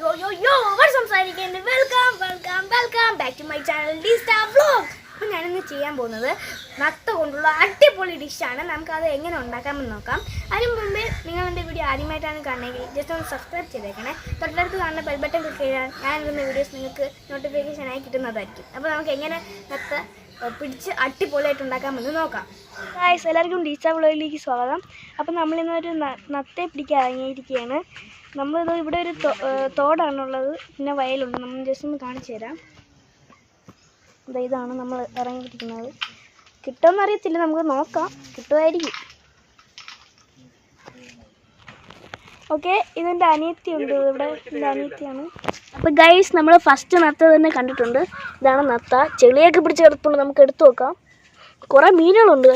Welcome back to my channel D-Star Vlog. അപ്പോൾ ഞാനിന്ന് ചെയ്യാൻ പോകുന്നത് നത്ത കൊണ്ടുള്ള അടിപൊളി ഡിഷാണ്. നമുക്കത് എങ്ങനെ ഉണ്ടാക്കാമെന്ന് നോക്കാം. അതിന് മുമ്പേ നിങ്ങൾ എൻ്റെ വീഡിയോ ആദ്യമായിട്ടാണ് കാണുന്നതെങ്കിൽ ജസ്റ്റ് ഒന്ന് സബ്സ്ക്രൈബ് ചെയ്തേക്കണേ. തൊട്ടടുത്ത് കാണുന്ന ബെൽ ബട്ടൺ ക്ലിക്ക് ചെയ്താൽ ഞാൻ ഇടുന്ന വീഡിയോസ് നിങ്ങൾക്ക് നോട്ടിഫിക്കേഷനായി കിട്ടുന്നതായിരിക്കും. അപ്പോൾ നമുക്ക് എങ്ങനെ നത്ത പിടിച്ച് അടിപൊളിയായിട്ട് ഉണ്ടാക്കാമെന്ന് നോക്കാം. ഗായ്സ്, എല്ലാവർക്കും D-Star വ്ലോഗിലേക്ക് സ്വാഗതം. അപ്പോൾ നമ്മളിന്നൊരു നത്തയെ പിടിക്കാൻ ഇറങ്ങിയിരിക്കുകയാണ്. നമ്മളിത് ഇവിടെ ഒരു തോടാണുള്ളത്, പിന്നെ വയലുണ്ട്. നമ്മൾ ജസ്റ്റ് ഒന്ന് കാണിച്ചു തരാം. ഇതാണ് നമ്മൾ ഇറങ്ങിയിരിക്കുന്നത്. കിട്ടുമെന്ന് അറിയത്തില്ല, നമുക്ക് നോക്കാം, കിട്ടുമായിരിക്കും. ഓക്കെ, ഇതെൻ്റെ അനിയത്തിയുണ്ട് ഇവിടെ, എൻ്റെ അനിയത്തിയാണ്. അപ്പോൾ ഗൈസ്, നമ്മൾ ഫസ്റ്റ് നത്ത തന്നെ കണ്ടിട്ടുണ്ട്. ഇതാണ് നത്ത. ചെളിയൊക്കെ പിടിച്ച് കിടപ്പുണ്ട്, നമുക്ക് എടുത്തു നോക്കാം. കുറേ മീനുകളുണ്ട്.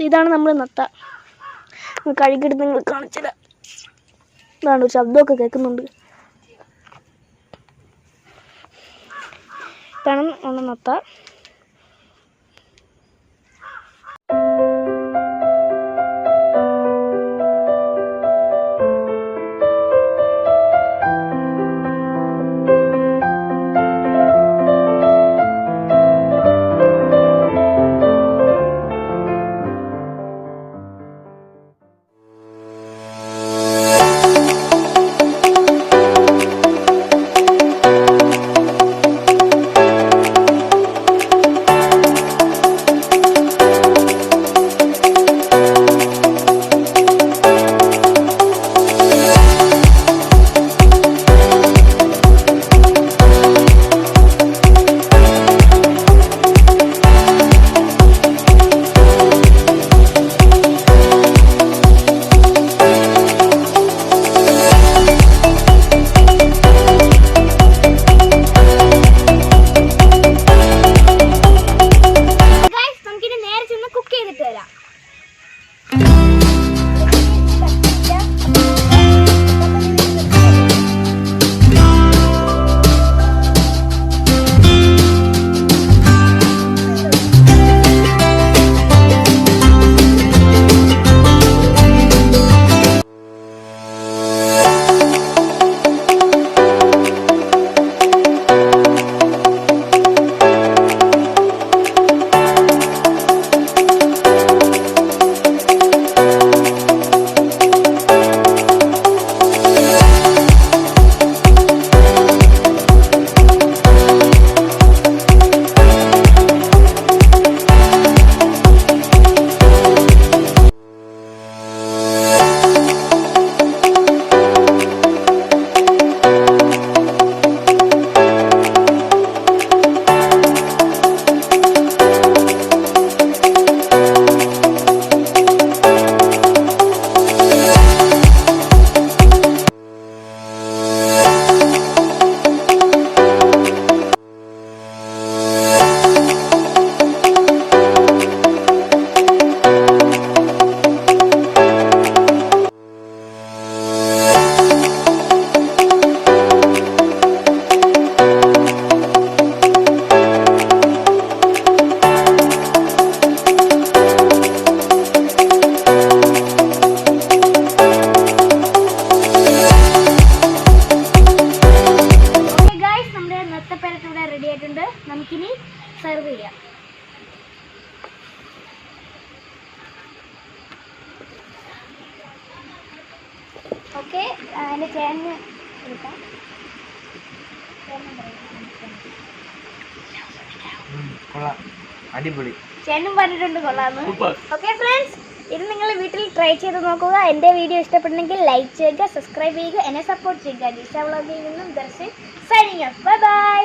ഇതാണ് നമ്മൾ നത്ത. കഴുകിയെടുത്ത് നിങ്ങൾ കാണിച്ചില്ല. ഇതാണ് ഒരു ശബ്ദമൊക്കെ കേൾക്കുന്നുണ്ട്. ഇതാണ് നത്ത. റെഡി ആയിട്ടുണ്ട്. നമുക്കിനി സെർവ് ചെയ്യാം. ഓക്കെ, അതിൻ്റെ ചേന എടുക്കാം. ചേനും പറഞ്ഞിട്ടുണ്ട് കൊള്ളാന്ന്. ഓക്കെ ഫ്രണ്ട്സ്, ഇത് നിങ്ങൾ വീട്ടിൽ ട്രൈ ചെയ്ത് നോക്കുക. എൻ്റെ വീഡിയോ ഇഷ്ടപ്പെട്ടെങ്കിൽ ലൈക്ക് ചെയ്യുക, സബ്സ്ക്രൈബ് ചെയ്യുക, എന്നെ സപ്പോർട്ട് ചെയ്യുക. D-Star വ്ലോഗിൽ നിന്നും Darshan signing off. Bye bye.